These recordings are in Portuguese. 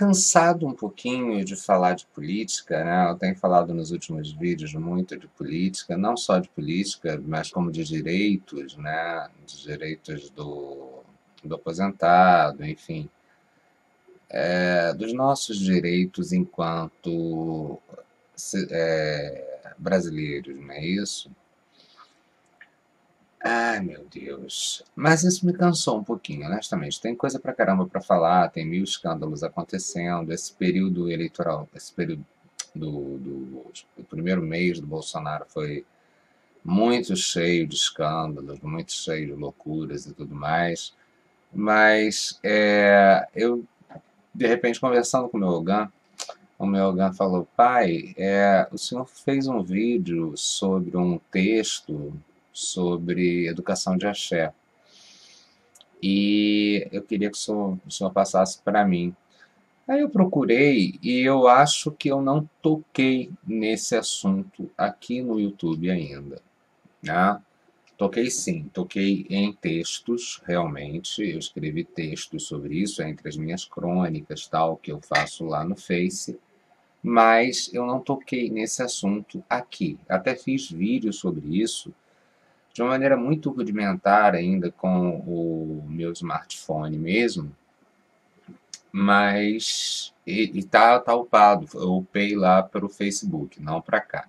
cansado um pouquinho de falar de política, né? Eu tenho falado nos últimos vídeos muito de política, não só de política, mas como de direitos, né? De direitos do aposentado, enfim, dos nossos direitos enquanto brasileiros, não é isso? Ai, meu Deus. Mas isso me cansou um pouquinho, honestamente. Tem coisa pra caramba pra falar, tem mil escândalos acontecendo. Esse período eleitoral, esse período do primeiro mês do Bolsonaro foi muito cheio de escândalos, muito cheio de loucuras e tudo mais. Mas eu, de repente, conversando com o meu Ogan falou: pai, o senhor fez um vídeo sobre um texto sobre educação de axé. E eu queria que o senhor passasse para mim. Aí eu procurei e eu acho que eu não toquei nesse assunto aqui no YouTube ainda, né? Toquei sim, toquei em textos, realmente. Eu escrevi textos sobre isso entre as minhas crônicas, tal, que eu faço lá no Face, mas eu não toquei nesse assunto aqui. Até fiz vídeo sobre isso de uma maneira muito rudimentar ainda com o meu smartphone mesmo, mas tá upado. Eu upei lá para o Facebook, não para cá.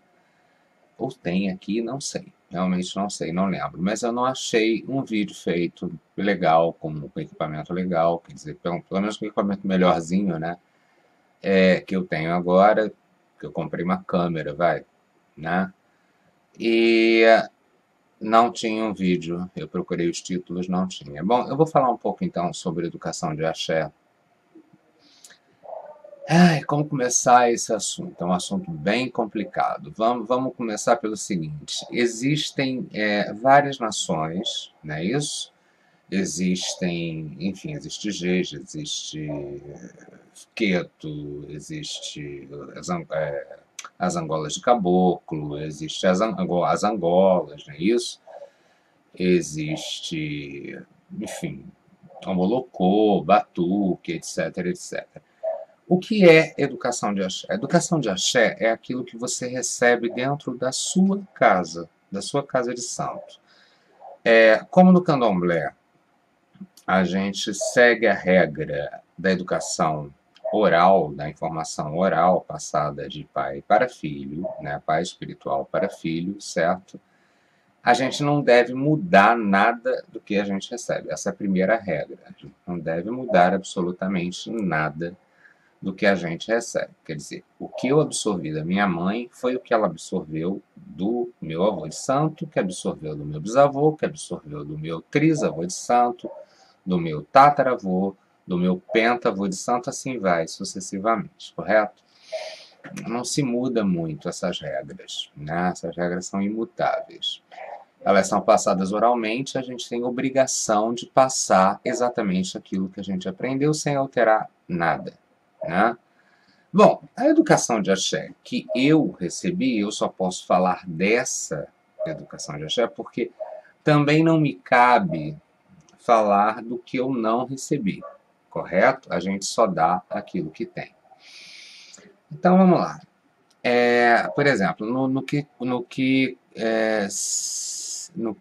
Ou tem aqui, não sei. Realmente não sei, não lembro. Mas eu não achei um vídeo feito legal, com equipamento legal, quer dizer, pelo menos com equipamento melhorzinho, né? Que eu tenho agora, que eu comprei uma câmera, vai, né? E não tinha um vídeo, eu procurei os títulos, não tinha. Bom, eu vou falar um pouco então sobre educação de axé. Ai, como começar esse assunto? É um assunto bem complicado. Vamos começar pelo seguinte: existem várias nações, não é isso? Existem, enfim, existe Jeje, existe Queto, existe as Angolas de Caboclo, existe as Angolas, não é isso? Existe, enfim, Omolocô, Batuque, etc, etc. O que é educação de axé? Educação de axé é aquilo que você recebe dentro da sua casa de santo. Como no candomblé, a gente segue a regra da educação oral, da informação oral passada de pai para filho, né, pai espiritual para filho, certo? A gente não deve mudar nada do que a gente recebe. Essa é a primeira regra. A gente não deve mudar absolutamente nada do que a gente recebe. Quer dizer, o que eu absorvi da minha mãe foi o que ela absorveu do meu avô de santo, que absorveu do meu bisavô, que absorveu do meu trisavô de santo, do meu tataravô, do meu pentavô de santo, assim vai sucessivamente, correto? Não se muda muito essas regras, né? Essas regras são imutáveis. Elas são passadas oralmente, a gente tem obrigação de passar exatamente aquilo que a gente aprendeu sem alterar nada, né? Bom, a educação de axé que eu recebi, eu só posso falar dessa educação de axé porque também não me cabe falar do que eu não recebi, correto? A gente só dá aquilo que tem. Então vamos lá. Por exemplo, no que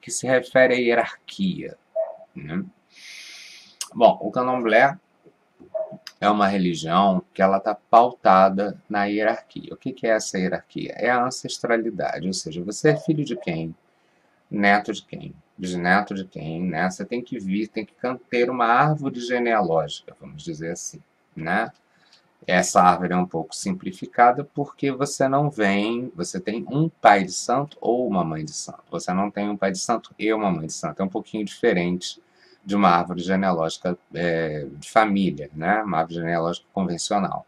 se refere à hierarquia, né? Bom, o candomblé é uma religião que ela está pautada na hierarquia. O que é essa hierarquia? É a ancestralidade, ou seja, você é filho de quem? Neto de quem? Bisneto de quem? Né? Você tem que vir, tem que ter uma árvore genealógica, vamos dizer assim, né? Essa árvore é um pouco simplificada porque você não vem, você tem um pai de santo ou uma mãe de santo. Você não tem um pai de santo e uma mãe de santo. É um pouquinho diferente de uma árvore genealógica de família, né? Uma árvore genealógica convencional.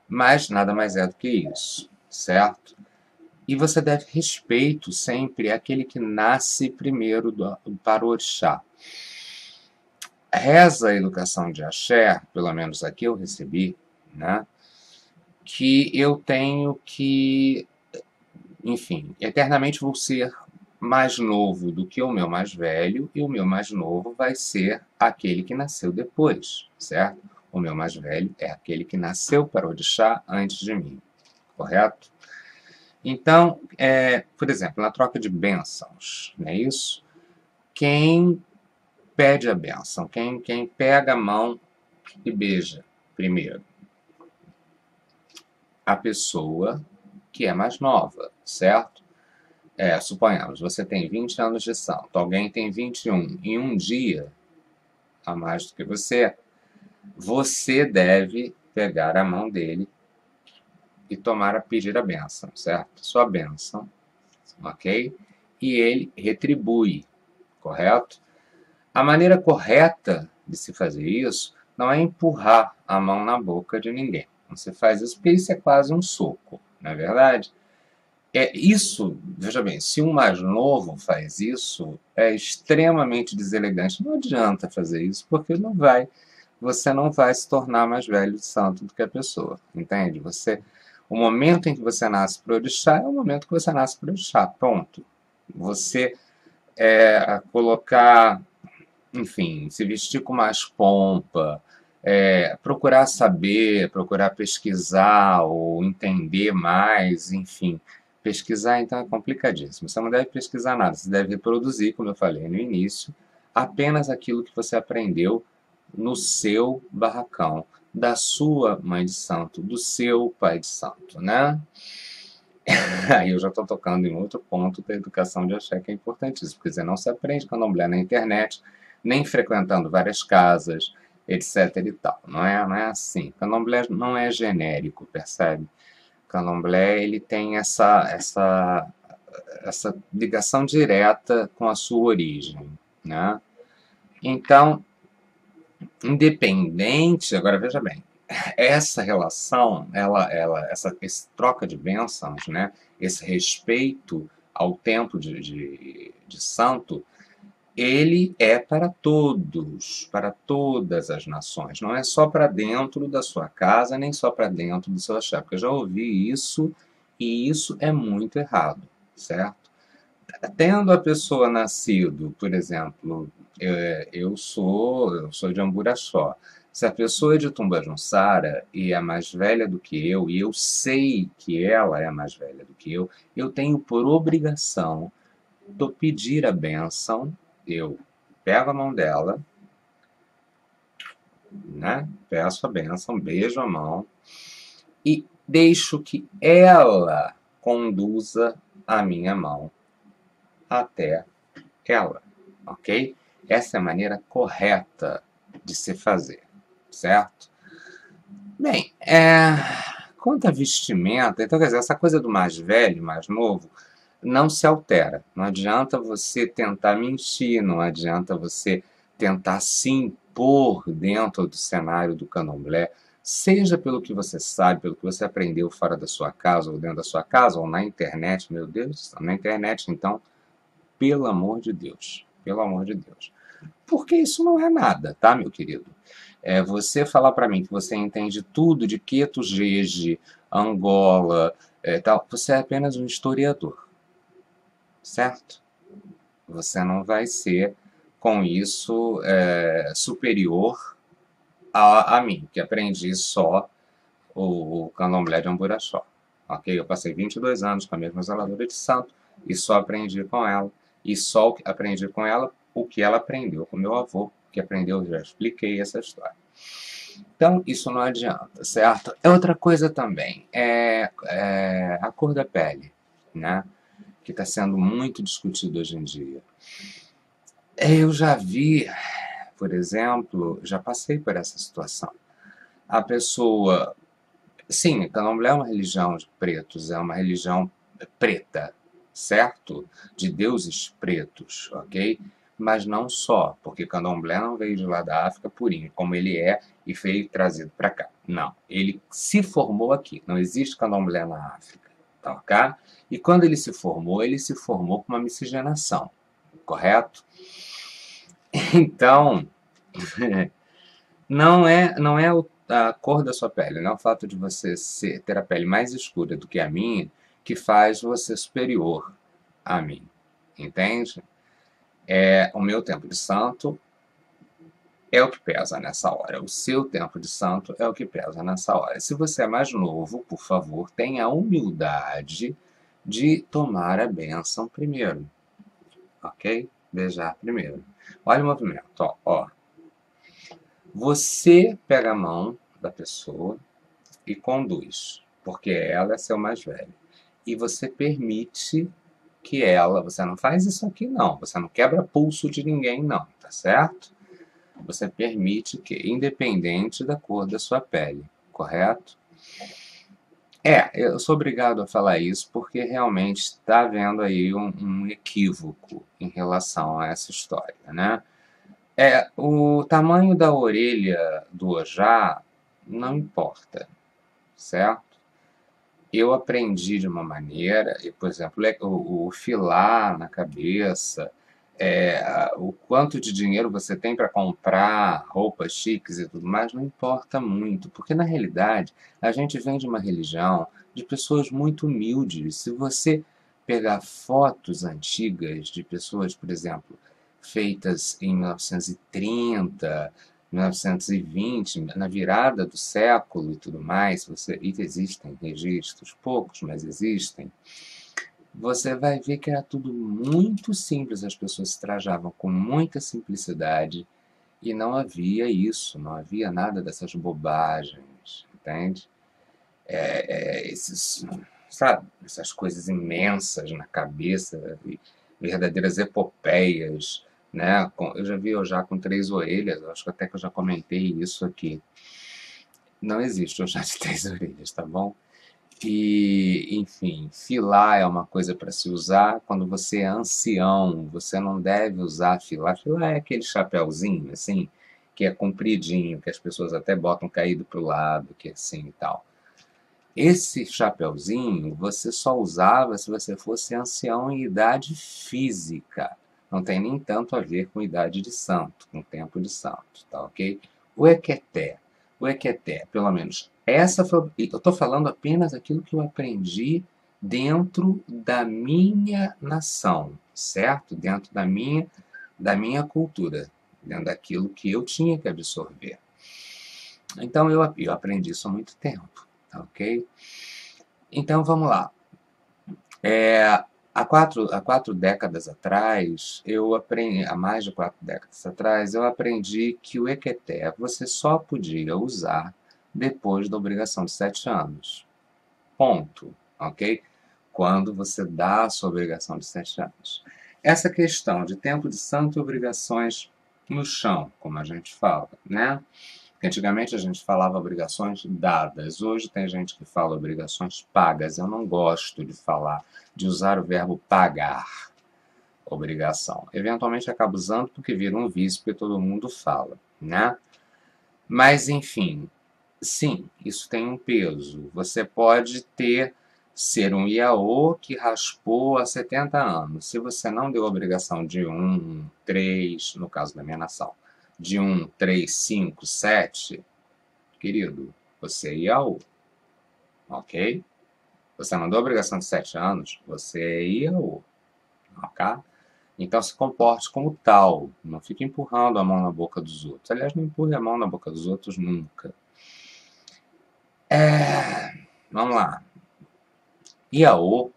Mas nada mais é do que isso, certo? E você deve respeito sempre àquele que nasce primeiro para o orixá. Reza a educação de axé, pelo menos aqui eu recebi, né? Que eu tenho que, enfim, eternamente vou ser mais novo do que o meu mais velho, e o meu mais novo vai ser aquele que nasceu depois, certo? O meu mais velho é aquele que nasceu para orixá antes de mim, correto? Então, por exemplo, na troca de bênçãos, não é isso? Quem pede a bênção, quem pega a mão e beija primeiro? A pessoa que é mais nova, certo? Suponhamos, você tem 20 anos de santo, alguém tem 21, em um dia a mais do que você deve pegar a mão dele e pedir a bênção, certo? Sua bênção, ok? E ele retribui, correto? A maneira correta de se fazer isso não é empurrar a mão na boca de ninguém. Você faz isso porque isso é quase um soco, não é verdade? Isso, veja bem, se um mais novo faz isso, é extremamente deselegante. Não adianta fazer isso, porque você não vai se tornar mais velho e santo do que a pessoa, entende? O momento em que você nasce para orixá é o momento que você nasce para orixá, ponto. Você colocar, enfim, se vestir com mais pompa, procurar saber, procurar pesquisar ou entender mais, enfim. Pesquisar, então, é complicadíssimo. Você não deve pesquisar nada, você deve reproduzir, como eu falei no início, apenas aquilo que você aprendeu no seu barracão, da sua mãe de santo, do seu pai de santo, né? Aí eu já estou tocando em outro ponto da educação de axé que é importantíssimo, porque você não se aprende candomblé na internet, nem frequentando várias casas, etc e tal. Não é assim. Candomblé não é genérico, percebe? Candomblé ele tem essa ligação direta com a sua origem, né? Então, independente, agora veja bem, essa relação, essa troca de bênçãos, né? Esse respeito ao tempo de santo, ele é para todos, para todas as nações. Não é só para dentro da sua casa, nem só para dentro do seu axé. Porque eu já ouvi isso e isso é muito errado, certo? Tendo a pessoa nascido, por exemplo, eu sou de Amburaçó. Se a pessoa é de Tumbajunsara e é mais velha do que eu, e eu sei que ela é mais velha do que eu tenho por obrigação de pedir a bênção. Eu pego a mão dela, né? Peço a bênção, beijo a mão e deixo que ela conduza a minha mão até ela, ok? Essa é a maneira correta de se fazer, certo? Bem, quanto à vestimenta, então quer dizer, essa coisa do mais velho, mais novo, não se altera. Não adianta você tentar mentir, não adianta você tentar se impor dentro do cenário do candomblé, seja pelo que você sabe, pelo que você aprendeu fora da sua casa, ou dentro da sua casa, ou na internet, meu Deus, na internet, então, pelo amor de Deus, pelo amor de Deus. Porque isso não é nada, tá, meu querido? Você falar para mim que você entende tudo de Queto Jeje, Angola, tal, você é apenas um historiador, certo? Você não vai ser, com isso, superior a mim, que aprendi só o candomblé de Amburaxó. Ok? Eu passei 22 anos com a mesma zeladora de santo e só aprendi com ela. E só aprendi com ela o que ela aprendeu com meu avô, que aprendeu, eu já expliquei essa história. Então, isso não adianta, certo? Outra coisa também é a cor da pele, né? Que está sendo muito discutido hoje em dia. Eu já vi, por exemplo, já passei por essa situação. A pessoa, sim, Candomblé é uma religião de pretos, é uma religião preta, certo? De deuses pretos, ok? Mas não só, porque Candomblé não veio de lá da África purinho, como ele é e foi trazido para cá. Não, ele se formou aqui. Não existe Candomblé na África, tá ok? E quando ele se formou com uma miscigenação, correto? Então, não é a cor da sua pele, não é o fato de você ter a pele mais escura do que a minha que faz você superior a mim, entende? O meu tempo de santo é o que pesa nessa hora. O seu tempo de santo é o que pesa nessa hora. Se você é mais novo, por favor, tenha a humildade de tomar a bênção primeiro, ok? Beijar primeiro. Olha o movimento, ó. Você pega a mão da pessoa e conduz, porque ela é seu mais velho. E você permite que ela, você não faz isso aqui não, você não quebra pulso de ninguém não, tá certo? Você permite que, independente da cor da sua pele, correto? Eu sou obrigado a falar isso porque realmente está havendo aí um equívoco em relação a essa história, né? O tamanho da orelha do Ojá não importa, certo? Eu aprendi de uma maneira, por exemplo, o filar na cabeça, o quanto de dinheiro você tem para comprar roupas chiques e tudo mais, não importa muito, porque na realidade a gente vem de uma religião de pessoas muito humildes. Se você pegar fotos antigas de pessoas, por exemplo, feitas em 1930, 1920, na virada do século e tudo mais, e existem registros, poucos, mas existem, você vai ver que era tudo muito simples, as pessoas se trajavam com muita simplicidade e não havia isso, não havia nada dessas bobagens, entende? Sabe, essas coisas imensas na cabeça, verdadeiras epopeias, né? Eu já vi eu já com 3 orelhas, acho que até que eu já comentei isso aqui. Não existe eu já de 3 orelhas, tá bom? E, enfim, filar é uma coisa para se usar quando você é ancião, você não deve usar filar. Filar é aquele chapéuzinho, assim, que é compridinho, que as pessoas até botam caído para o lado, que é assim e tal. Esse chapeuzinho você só usava se você fosse ancião em idade física. Não tem nem tanto a ver com idade de santo, com tempo de santo, tá ok? O equeté. O equeté, pelo menos, essa foi. Eu estou falando apenas aquilo que eu aprendi dentro da minha nação, certo? Dentro da minha cultura, dentro daquilo que eu tinha que absorver. Então eu aprendi isso há muito tempo, tá ok? Então vamos lá. Há 4 décadas atrás, eu aprendi, há mais de 4 décadas atrás, eu aprendi que o Equeté você só podia usar depois da obrigação de 7 anos. Ponto. Ok? Quando você dá a sua obrigação de 7 anos. Essa questão de tempo de santo e obrigações no chão, como a gente fala, né? Antigamente a gente falava obrigações dadas, hoje tem gente que fala obrigações pagas. Eu não gosto de usar o verbo pagar, obrigação. Eventualmente acabo usando porque vira um vício, porque todo mundo fala, né? Mas, enfim, sim, isso tem um peso. Você pode ser um iaô que raspou há 70 anos. Se você não deu a obrigação de 1, 3, no caso da minha nação, de 1, 3, 5, 7, querido, você é iaô, ok? Você não deu a obrigação de 7 anos, você é iaô, ok? Então se comporte como tal, não fique empurrando a mão na boca dos outros. Aliás, não empurre a mão na boca dos outros nunca. Vamos lá. Iaô.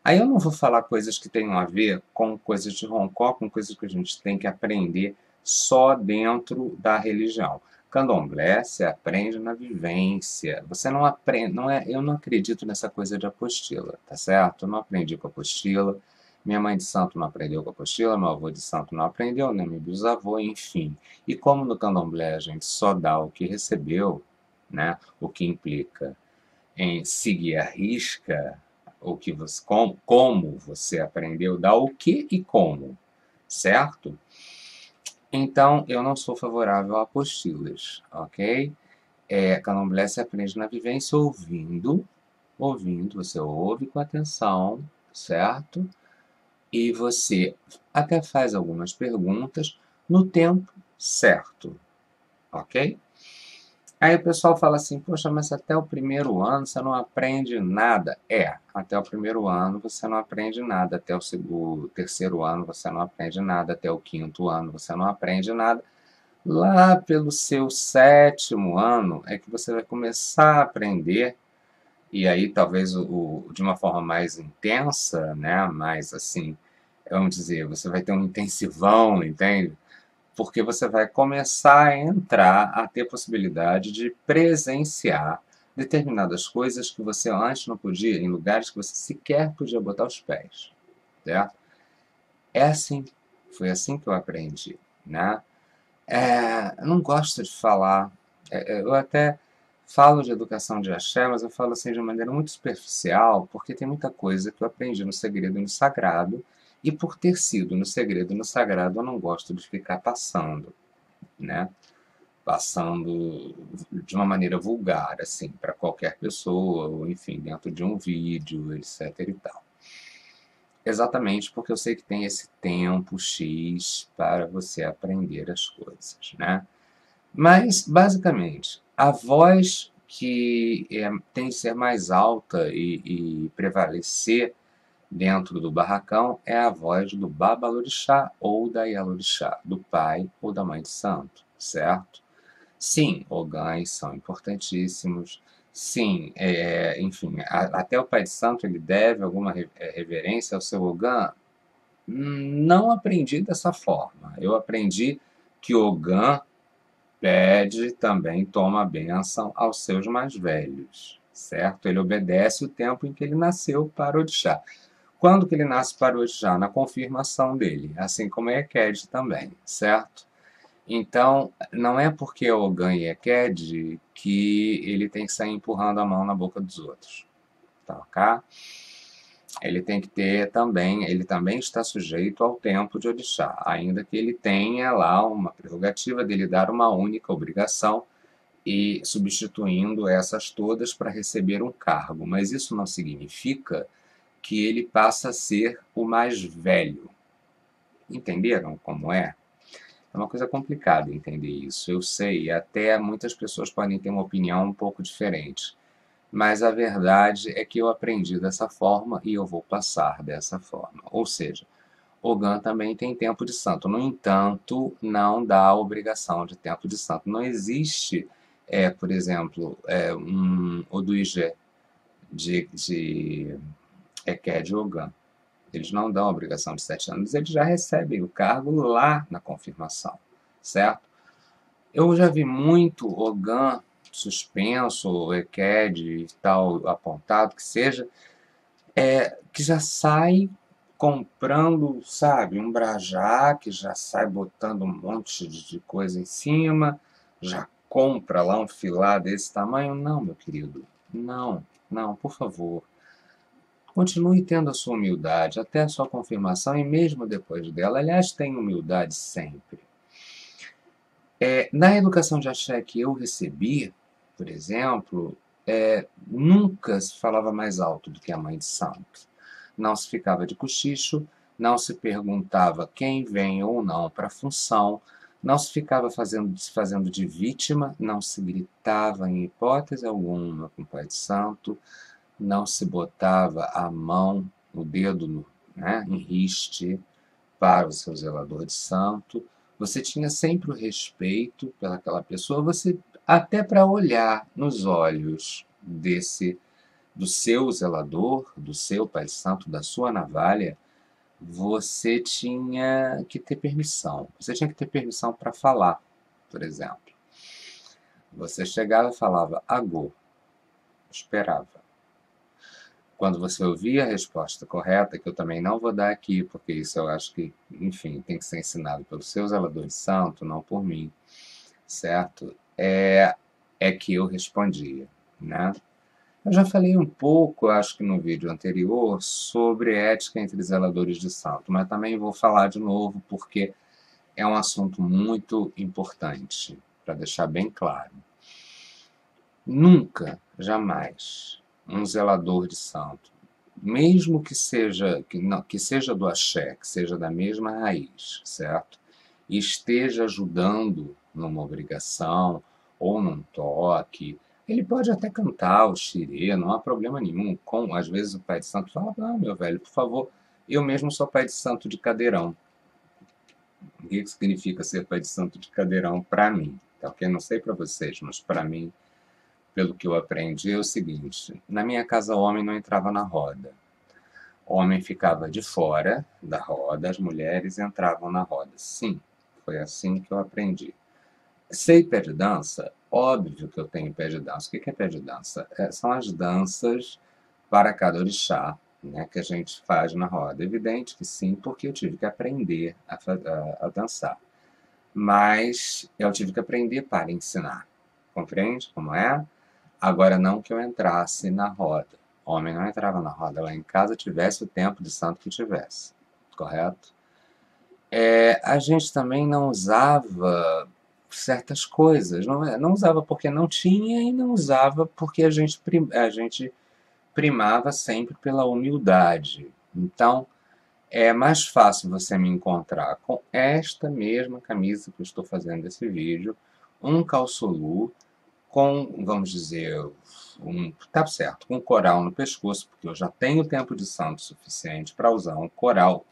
Aí eu não vou falar coisas que tenham a ver com coisas de Roncó, com coisas que a gente tem que aprender só dentro da religião. Candomblé se aprende na vivência. Você não aprende, eu não acredito nessa coisa de apostila, tá certo? Eu não aprendi com apostila. Minha mãe de santo não aprendeu com apostila, meu avô de santo não aprendeu, nem meu bisavô, enfim. E como no candomblé a gente só dá o que recebeu, né? O que implica em seguir a risca, como você aprendeu, dá o que e como, certo? Então, eu não sou favorável a apostilas, ok? Candomblé se aprende na vivência ouvindo, você ouve com atenção, certo? E você até faz algumas perguntas no tempo certo, ok? Aí o pessoal fala assim, poxa, mas até o primeiro ano você não aprende nada. Até o primeiro ano você não aprende nada, até o terceiro ano você não aprende nada, até o quinto ano você não aprende nada, Lá pelo seu 7º ano é que você vai começar a aprender, e aí talvez de uma forma mais intensa, né? Mais assim, vamos dizer, você vai ter um intensivão, entende? Porque você vai começar a entrar, a ter possibilidade de presenciar determinadas coisas que você antes não podia, em lugares que você sequer podia botar os pés, certo? É assim, foi assim que eu aprendi, né? Eu não gosto de falar, eu até falo de educação de axé, mas eu falo assim de uma maneira muito superficial, porque tem muita coisa que eu aprendi no segredo e no sagrado, e por ter sido no segredo e no sagrado, eu não gosto de ficar passando, né? Passando de uma maneira vulgar, assim, para qualquer pessoa, ou enfim, dentro de um vídeo, etc e tal. Exatamente porque eu sei que tem esse tempo X para você aprender as coisas, né? Mas, basicamente, a voz que tem que ser mais alta e prevalecer dentro do barracão é a voz do Babalorixá ou da Yalorixá, do pai ou da mãe de santo, certo? Sim, ogãs são importantíssimos. Sim, enfim, até o pai de santo ele deve alguma reverência ao seu ogã. Não aprendi dessa forma. Eu aprendi que ogã pede também toma a bênção aos seus mais velhos, certo? Ele obedece o tempo em que ele nasceu para o orixá. Quando que ele nasce para o orixá? Na confirmação dele, assim como é Eked também, certo? Então, não é porque é Ogã e Eked que ele tem que sair empurrando a mão na boca dos outros, tá ok? Ele tem que ter também, ele também está sujeito ao tempo de orixá, ainda que ele tenha lá uma prerrogativa dele dar uma única obrigação e substituindo essas todas para receber um cargo. Mas isso não significa que ele passa a ser o mais velho. Entenderam como é? É uma coisa complicada entender isso, eu sei, até muitas pessoas podem ter uma opinião um pouco diferente. Mas a verdade é que eu aprendi dessa forma e eu vou passar dessa forma. Ou seja, Ogã também tem tempo de santo. No entanto, não dá a obrigação de tempo de santo. Não existe, por exemplo, um Oduijé de Eked Ogã. Eles não dão a obrigação de 7 anos, eles já recebem o cargo lá na confirmação, certo? Eu já vi muito Ogã suspenso, Eked e tal, apontado, que seja, que já sai comprando, sabe, um brajá, que já sai botando um monte de coisa em cima, já compra lá um filá desse tamanho. Não, meu querido, não, não, por favor. Continue tendo a sua humildade até a sua confirmação e mesmo depois dela. Aliás, tenha humildade sempre. Na educação de axé que eu recebi, por exemplo, nunca se falava mais alto do que a mãe de santo. Não se ficava de cochicho, não se perguntava quem vem ou não para a função, não se ficava se fazendo de vítima, não se gritava em hipótese alguma com o pai de santo, não se botava a mão, o dedo, né, em riste para o seu zelador de santo. Você tinha sempre o respeito pelaquela pessoa, você até para olhar nos olhos do seu zelador, do seu pai de santo, da sua navalha, você tinha que ter permissão. Você tinha que ter permissão para falar, por exemplo. Você chegava e falava agô, esperava. Quando você ouvir a resposta correta, que eu também não vou dar aqui, porque isso eu acho que, enfim, tem que ser ensinado pelos seus zeladores santos, não por mim, certo? É que eu respondia, né? Eu já falei um pouco, acho que no vídeo anterior, sobre ética entre zeladores de santo, mas também vou falar de novo porque é um assunto muito importante, para deixar bem claro. Nunca, jamais, um zelador de santo, mesmo que seja do axé, que seja da mesma raiz, certo? E esteja ajudando numa obrigação ou num toque, ele pode até cantar o xirê, não há problema nenhum. Às vezes o pai de santo fala, não, meu velho, por favor, eu mesmo sou pai de santo de cadeirão. O que significa ser pai de santo de cadeirão para mim? Tá ok? Não sei para vocês, mas para mim, pelo que eu aprendi, é o seguinte: na minha casa, o homem não entrava na roda. O homem ficava de fora da roda, as mulheres entravam na roda. Sim, foi assim que eu aprendi. Sei pé de dança? Óbvio que eu tenho pé de dança. O que é pé de dança? São as danças para cada orixá, né, que a gente faz na roda. Evidente que sim, porque eu tive que aprender a dançar. Mas eu tive que aprender para ensinar. Compreende como é? Agora, não que eu entrasse na roda. O homem não entrava na roda lá em casa, tivesse o tempo de santo que tivesse. Correto? A gente também não usava certas coisas. Não usava porque não tinha e não usava porque a gente primava sempre pela humildade. Então, é mais fácil você me encontrar com esta mesma camisa que eu estou fazendo esse vídeo, um calçolu com, vamos dizer, tá certo, com um coral no pescoço, porque eu já tenho tempo de santo suficiente para usar um coral.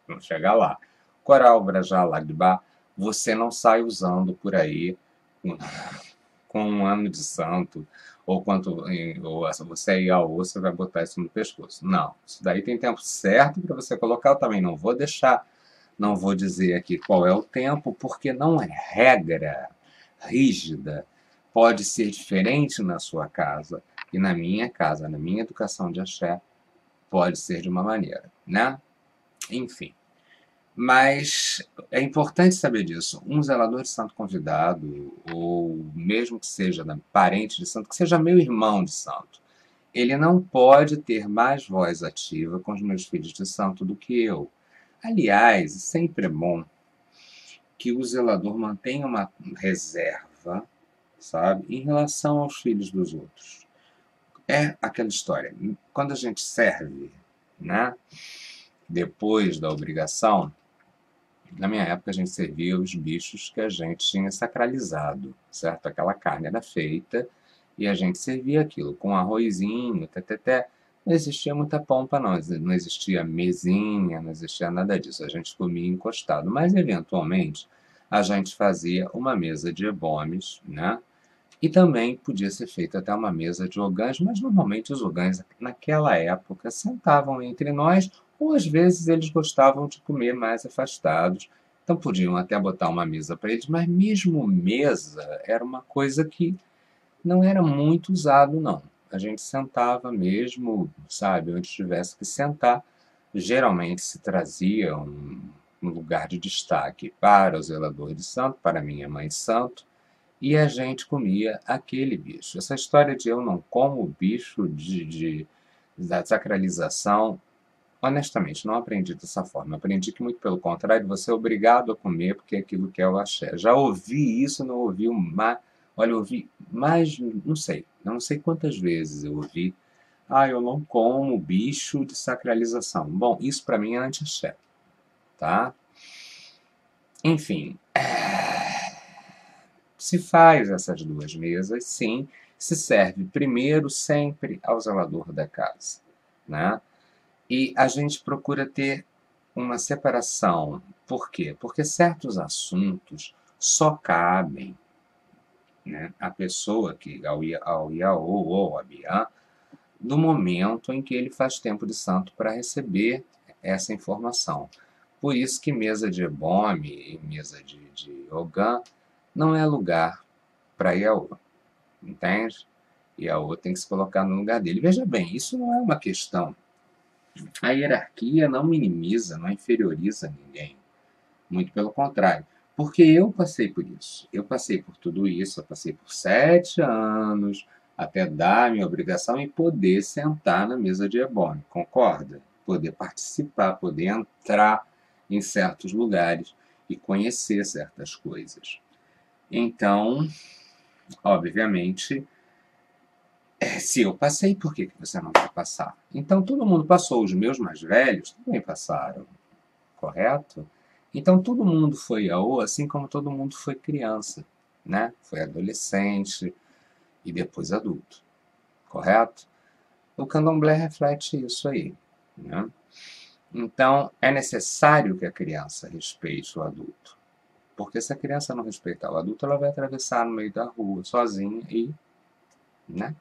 Vamos chegar lá. Coral, Brajá, Lagbá, você não sai usando por aí com um ano de santo, ou quanto ou você é Iaô, você vai botar isso no pescoço. Não, isso daí tem tempo certo para você colocar, eu também não vou deixar, não vou dizer aqui qual é o tempo, porque não é regra rígida. Pode ser diferente na sua casa e na minha casa, na minha educação de axé, pode ser de uma maneira, né? Enfim. Mas é importante saber disso. Um zelador de santo convidado, ou mesmo que seja parente de santo, que seja meu irmão de santo, ele não pode ter mais voz ativa com os meus filhos de santo do que eu. Aliás, sempre é bom que o zelador mantenha uma reserva, sabe, em relação aos filhos dos outros. É aquela história. Quando a gente serve, né, depois da obrigação, na minha época, a gente servia os bichos que a gente tinha sacralizado, certo? Aquela carne era feita e a gente servia aquilo com arrozinho, teteté. Não existia muita pompa, não. Não existia mesinha, não existia nada disso. A gente comia encostado. Mas, eventualmente, a gente fazia uma mesa de ebomes, né? E também podia ser feita até uma mesa de ogãs, mas normalmente os ogãs, naquela época, sentavam entre nós, ou às vezes eles gostavam de comer mais afastados, então podiam até botar uma mesa para eles, mas mesmo mesa era uma coisa que não era muito usado, não. A gente sentava mesmo, sabe, onde tivesse que sentar. Geralmente se trazia um lugar de destaque para o zelador de santo, para minha mãe de santo, e a gente comia aquele bicho. Essa história de eu não como bicho da sacralização, honestamente, não aprendi dessa forma. Aprendi que, muito pelo contrário, você é obrigado a comer porque é aquilo que é o axé. Já ouvi isso, não ouvi uma. Olha, eu ouvi mais, não sei quantas vezes eu ouvi. Ah, eu não como bicho de sacralização. Bom, isso para mim é anti-axé, tá? Enfim, se faz essas duas mesas, sim, se serve primeiro sempre ao zelador da casa, né? E a gente procura ter uma separação. Por quê? Porque certos assuntos só cabem, né, à pessoa que ao Iaô ou a Biá, no momento em que ele faz tempo de santo para receber essa informação. Por isso que mesa de ebome e mesa de ogã não é lugar para Iaô, entende? Iaô tem que se colocar no lugar dele. Veja bem, isso não é uma questão. A hierarquia não minimiza, não inferioriza ninguém. Muito pelo contrário. Porque eu passei por isso. Eu passei por tudo isso. Eu passei por 7 anos até dar a minha obrigação e poder sentar na mesa de ebome. Concorda? Poder participar, poder entrar em certos lugares e conhecer certas coisas. Então, obviamente, se eu passei, por que você não vai passar? Então, todo mundo passou. Os meus mais velhos também passaram, correto? Então, todo mundo foi Iaô, assim como todo mundo foi criança, né? Foi adolescente e depois adulto, correto? O candomblé reflete isso aí, né? Então, é necessário que a criança respeite o adulto. Porque se a criança não respeitar o adulto, ela vai atravessar no meio da rua sozinha e, né?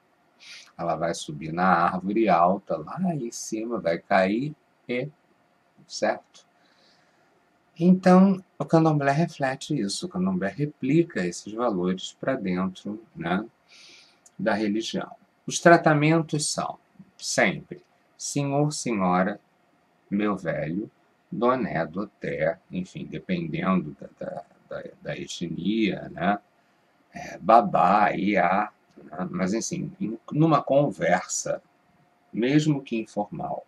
Ela vai subir na árvore alta lá em cima, vai cair e, certo? Então, o candomblé reflete isso, o candomblé replica esses valores para dentro, né, da religião. Os tratamentos são, sempre, senhor, senhora, meu velho, doné, doté, enfim, dependendo da etnia, né, babá, iá, né, mas, assim, numa conversa, mesmo que informal,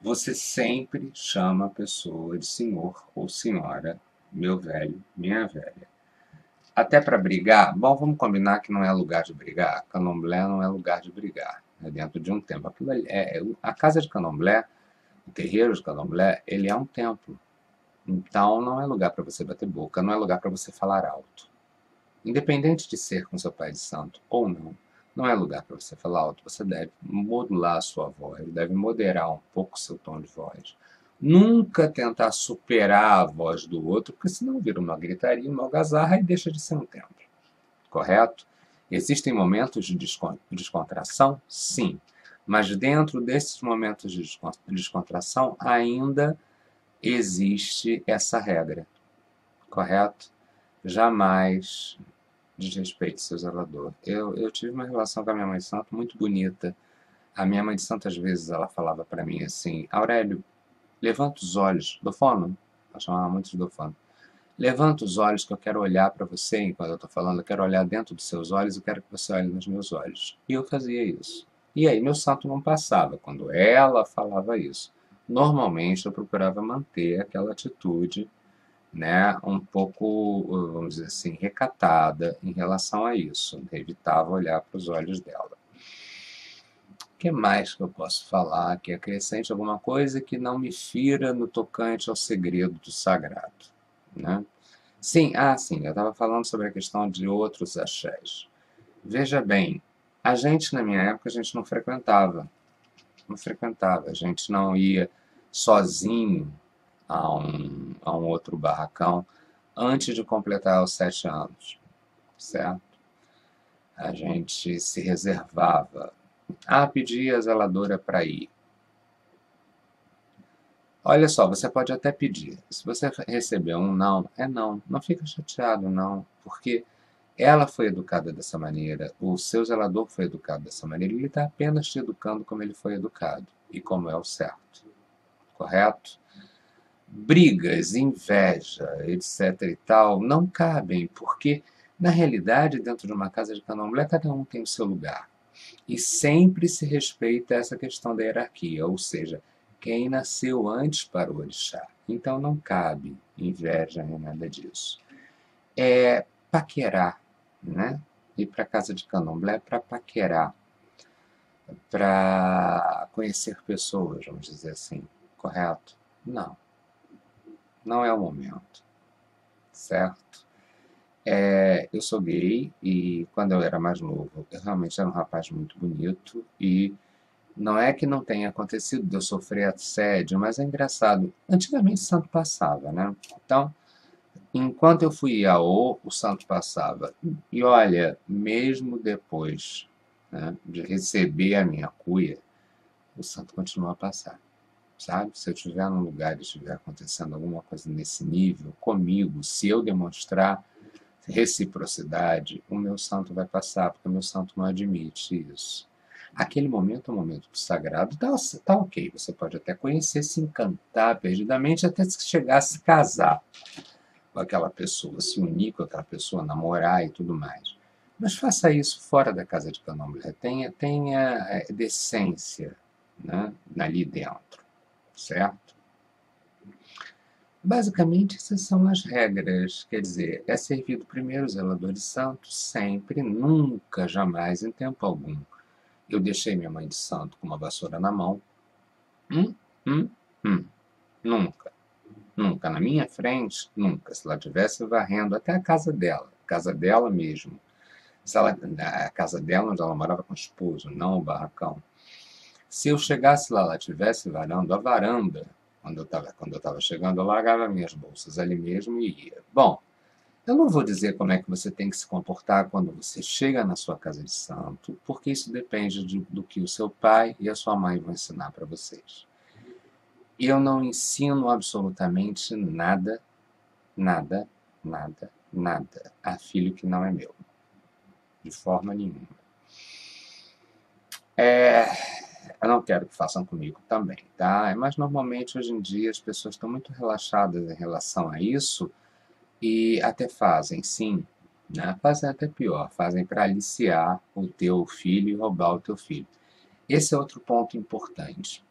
você sempre chama a pessoa de senhor ou senhora, meu velho, minha velha. Até para brigar, bom, vamos combinar que não é lugar de brigar. Candomblé não é lugar de brigar. É dentro de um templo. Aquilo a casa de candomblé, o terreiro de candomblé, ele é um templo. Então não é lugar para você bater boca, não é lugar para você falar alto. Independente de ser com seu pai de santo ou não, não é lugar para você falar alto. Você deve modular a sua voz, deve moderar um pouco o seu tom de voz. Nunca tentar superar a voz do outro, porque senão vira uma gritaria, uma algazarra e deixa de ser um templo. Correto? Existem momentos de descontração? Sim. Mas dentro desses momentos de descontração ainda existe essa regra. Correto? Jamais desrespeite seu zelador. Eu tive uma relação com a minha mãe de santo muito bonita. A minha mãe de santo, às vezes, ela falava para mim assim: Aurélio, levanta os olhos. Do fono? Ela chamava muito de do fono. Levanta os olhos que eu quero olhar para você enquanto eu estou falando. Eu quero olhar dentro dos seus olhos, eu quero que você olhe nos meus olhos. E eu fazia isso. E aí meu santo não passava quando ela falava isso. Normalmente eu procurava manter aquela atitude, né, um pouco, vamos dizer assim, recatada em relação a isso. Evitava olhar para os olhos dela. O que mais que eu posso falar que acrescente alguma coisa que não me fira no tocante ao segredo do sagrado, né? Sim, sim, eu estava falando sobre a questão de outros axés. Veja bem, a gente, na minha época, a gente não frequentava, a gente não ia sozinho a um outro barracão antes de completar os 7 anos, certo? A gente se reservava. Pedia a zeladora para ir. Olha só, você pode até pedir. Se você receber um não, é não. Não fica chateado, não. Porque ela foi educada dessa maneira, o seu zelador foi educado dessa maneira, ele está apenas te educando como ele foi educado e como é o certo. Correto? Brigas, inveja, etc e tal, não cabem, porque, na realidade, dentro de uma casa de candomblé, cada um tem o seu lugar. E sempre se respeita essa questão da hierarquia, ou seja, quem nasceu antes para o orixá. Então não cabe inveja nem nada disso. É paquerar, né? Ir para a casa de candomblé para paquerar, para conhecer pessoas, vamos dizer assim, correto? Não, não é o momento, certo? Eu sou gay e quando eu era mais novo, eu realmente era um rapaz muito bonito e não é que não tenha acontecido de eu sofrer assédio, mas é engraçado. Antigamente o santo passava, né? Então, enquanto eu fui IAO, o santo passava. E olha, mesmo depois, né, de receber a minha cuia, o santo continua a passar. Sabe? Se eu estiver num lugar e estiver acontecendo alguma coisa nesse nível comigo, se eu demonstrar reciprocidade, o meu santo vai passar, porque o meu santo não admite isso. Aquele momento é um momento sagrado, tá ok, você pode até conhecer, se encantar perdidamente, até se chegar a se casar com aquela pessoa, se unir com aquela pessoa, namorar e tudo mais. Mas faça isso fora da casa de candomblé, tenha decência, né, ali dentro, certo? Basicamente, essas são as regras. Quer dizer, é servido primeiro o zelador de santo, sempre, nunca, jamais, em tempo algum. Eu deixei minha mãe de santo com uma vassoura na mão. Hum, hum, nunca. Nunca. Na minha frente, nunca. Se ela estivesse varrendo até a casa dela mesmo. A casa dela onde ela morava com o esposo, não o barracão. Se eu chegasse lá, ela estivesse varando a varanda, quando eu estava chegando, eu largava minhas bolsas ali mesmo e ia. Bom, eu não vou dizer como é que você tem que se comportar quando você chega na sua casa de santo, porque isso depende do que o seu pai e a sua mãe vão ensinar para vocês. Eu não ensino absolutamente nada, nada, nada, nada a filho que não é meu, de forma nenhuma. Eu não quero que façam comigo também, tá? Mas normalmente hoje em dia as pessoas estão muito relaxadas em relação a isso e até fazem, sim, né? Fazem até pior, fazem para aliciar o teu filho e roubar o teu filho. Esse é outro ponto importante.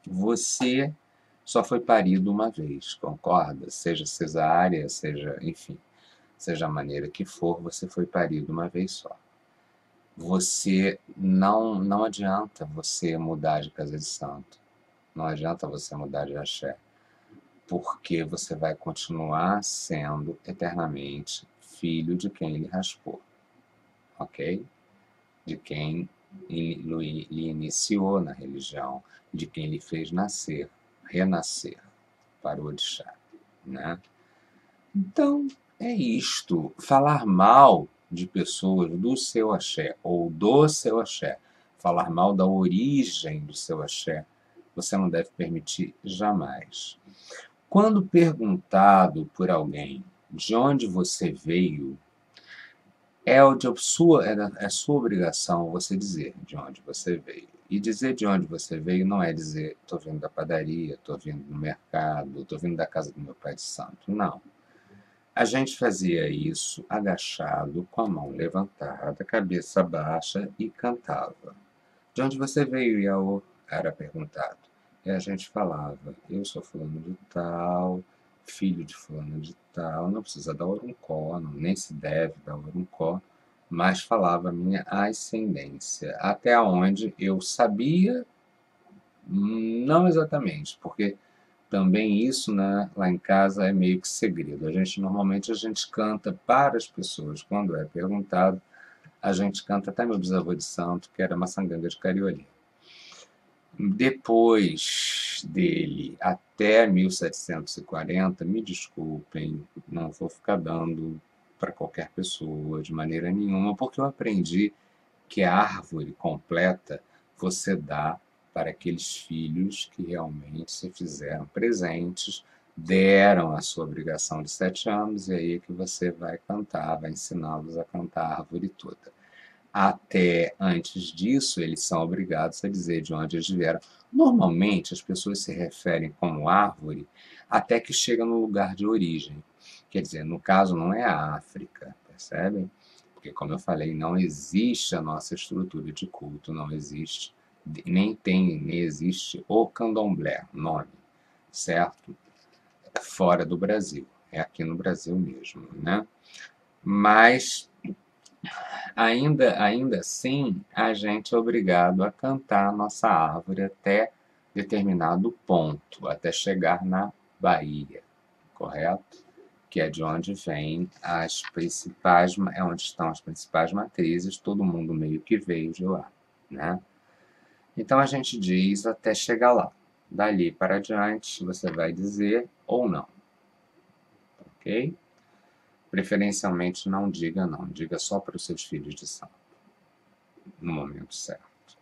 Você só foi parido uma vez, concorda? Seja cesárea, seja, enfim, seja a maneira que for, você foi parido uma vez só. Você não adianta você mudar de casa de santo. Não adianta você mudar de axé, porque você vai continuar sendo eternamente filho de quem lhe raspou, ok? De quem lhe iniciou na religião, de quem lhe fez nascer, renascer para o orixá, né? Então, é isto. Falar mal de pessoas do seu axé ou do seu axé, falar mal da origem do seu axé, você não deve permitir jamais. Quando perguntado por alguém de onde você veio, é sua obrigação você dizer de onde você veio. E dizer de onde você veio não é dizer estou vindo da padaria, estou vindo do mercado, estou vindo da casa do meu pai de santo. Não. A gente fazia isso agachado, com a mão levantada, cabeça baixa e cantava. De onde você veio, Iaô? Era perguntado. E a gente falava, eu sou fulano de tal, filho de fulano de tal, não precisa dar oruncó, nem se deve dar oruncó, mas falava a minha ascendência, até onde eu sabia, não exatamente, porque também isso, né, lá em casa é meio que segredo. Normalmente a gente canta para as pessoas quando é perguntado. A gente canta até meu bisavô de santo, que era Maçanganga de Carioli. Depois dele, até 1740, me desculpem, não vou ficar dando para qualquer pessoa de maneira nenhuma, porque eu aprendi que a árvore completa você dá para aqueles filhos que realmente se fizeram presentes, deram a sua obrigação de 7 anos, e aí é que você vai cantar, vai ensiná-los a cantar a árvore toda. Até antes disso, eles são obrigados a dizer de onde eles vieram. Normalmente, as pessoas se referem como árvore até que chega no lugar de origem. Quer dizer, no caso, não é a África, percebem? Porque, como eu falei, não existe a nossa estrutura de culto, não existe, nem existe o candomblé, nome, certo? Fora do Brasil, é aqui no Brasil mesmo, né? Mas ainda assim, a gente é obrigado a cantar a nossa árvore até determinado ponto, até chegar na Bahia, correto? Que é de onde vem as principais, é onde estão as principais matrizes, todo mundo meio que veio de lá, né? Então a gente diz até chegar lá. Dali para diante, você vai dizer ou não, ok? Preferencialmente não diga não, diga só para os seus filhos de santo, no momento certo.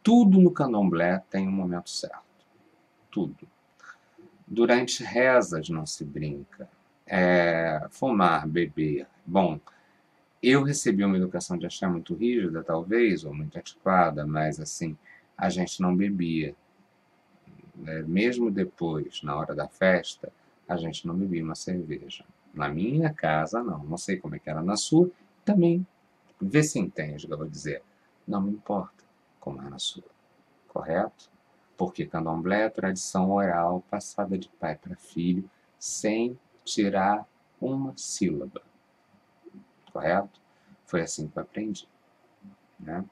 Tudo no candomblé tem um momento certo. Tudo. Durante rezas não se brinca. Fumar, beber. Bom, eu recebi uma educação de axé muito rígida, talvez, ou muito antiquada, mas assim, a gente não bebia. Mesmo depois, na hora da festa, a gente não bebia uma cerveja. Na minha casa, não. Não sei como é que era na sua. Também, vê se entende o que eu vou dizer. Não me importa como é na sua. Correto? Porque candomblé é tradição oral passada de pai para filho sem tirar uma sílaba. Correto? Foi assim que eu aprendi. Né?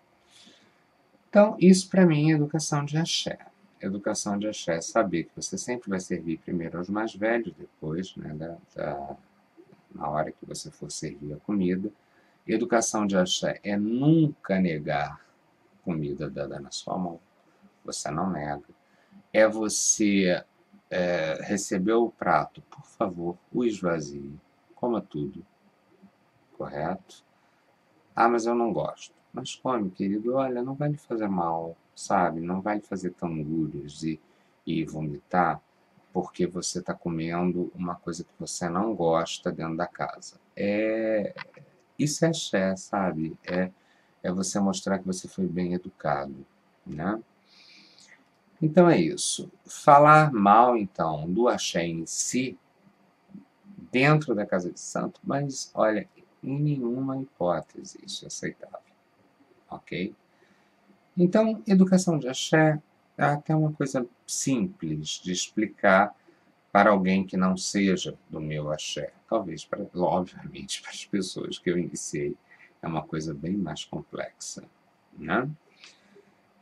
Então, isso para mim é educação de axé. Educação de axé é saber que você sempre vai servir primeiro aos mais velhos, depois, né, na hora que você for servir a comida. Educação de axé é nunca negar comida dada na sua mão. você não nega. É você receber o prato, por favor, o esvazie, coma tudo, correto? Ah, mas eu não gosto. Mas come, querido, olha, não vai lhe fazer mal, sabe? Não vai lhe fazer tangúrias e vomitar porque você está comendo uma coisa que você não gosta dentro da casa. Isso é axé, sabe? É você mostrar que você foi bem educado, né? Então é isso. Falar mal, então, do axé em si, dentro da casa de santo, mas olha, em nenhuma hipótese isso é aceitável, ok? Então, educação de axé é até uma coisa simples de explicar para alguém que não seja do meu axé. Talvez, obviamente, para as pessoas que eu iniciei, é uma coisa bem mais complexa, né?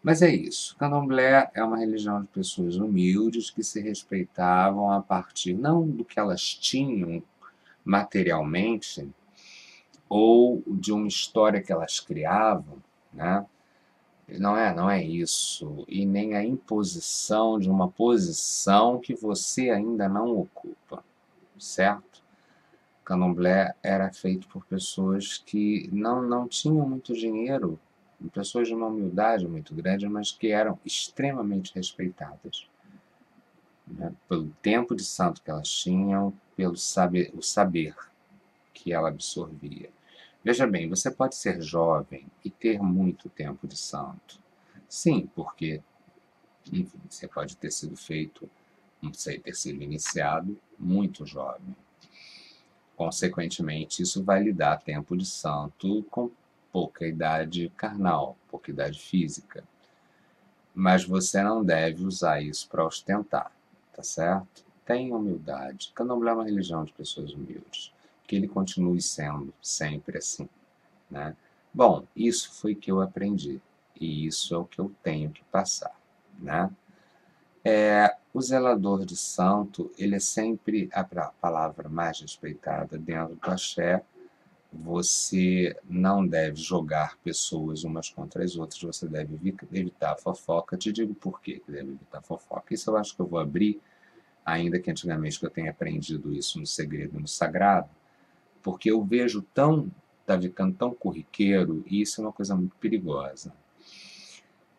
Mas é isso. Candomblé é uma religião de pessoas humildes que se respeitavam a partir não do que elas tinham materialmente ou de uma história que elas criavam, né? Não é isso. E nem a imposição de uma posição que você ainda não ocupa, certo? Candomblé era feito por pessoas que não tinham muito dinheiro, pessoas de uma humildade muito grande, mas que eram extremamente respeitadas, né? Pelo tempo de santo que elas tinham, pelo o saber que ela absorvia. Veja bem, você pode ser jovem e ter muito tempo de santo. Sim, porque, enfim, você pode ter sido feito, não sei, ter sido iniciado muito jovem. Consequentemente, isso vai lhe dar tempo de santo com pouca idade carnal, pouca idade física. Mas você não deve usar isso para ostentar, tá certo? Tenha humildade. Candomblé é uma religião de pessoas humildes. Que ele continue sendo sempre assim, né? Bom, isso foi que eu aprendi. E isso é o que eu tenho que passar, né? O zelador de santo, ele é sempre a palavra mais respeitada dentro do axé. Você não deve jogar pessoas umas contra as outras, você deve evitar a fofoca. Te digo por quê que deve evitar a fofoca. Isso eu acho que eu vou abrir, ainda que antigamente eu tenha aprendido isso no segredo e no sagrado, porque eu vejo tá ficando tão corriqueiro, e isso é uma coisa muito perigosa.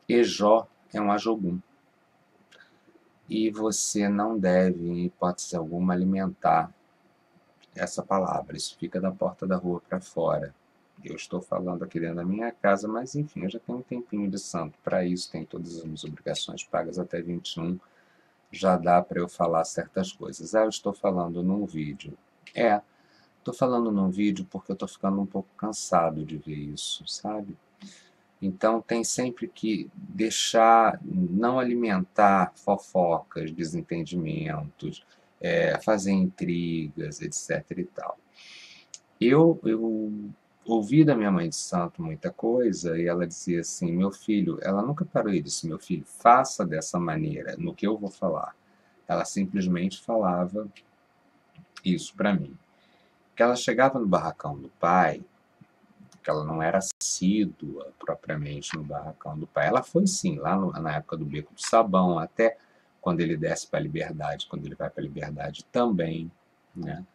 Ejó é um ajogum. E você não deve, em hipótese alguma, alimentar essa palavra. Isso fica da porta da rua para fora. Eu estou falando aqui dentro da minha casa, mas enfim, eu já tenho um tempinho de santo para isso, tenho todas as minhas obrigações pagas até 21, já dá para eu falar certas coisas. Eu estou falando num vídeo. Estou falando num vídeo porque eu estou ficando um pouco cansado de ver isso, sabe? Então tem sempre que deixar, não alimentar fofocas, desentendimentos, fazer intrigas, etc. e tal. Eu ouvi da minha mãe de santo muita coisa e ela dizia assim, meu filho, ela nunca parou e disse, meu filho, faça dessa maneira, no que eu vou falar. Ela simplesmente falava isso para mim. Que ela chegava no barracão do pai, que ela não era assídua propriamente no barracão do pai. Ela foi sim, lá na época do Beco do Sabão, até quando ele desce para a Liberdade, quando ele vai para a Liberdade também, né?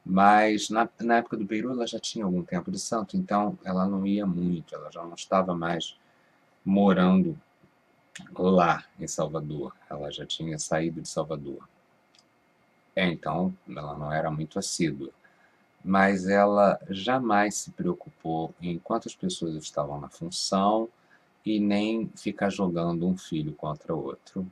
Mas na época do Beiru ela já tinha algum tempo de santo, então ela não ia muito, ela já não estava mais morando lá em Salvador, ela já tinha saído de Salvador. Então ela não era muito assídua. Mas ela jamais se preocupou em quantas pessoas estavam na função e nem ficar jogando um filho contra outro,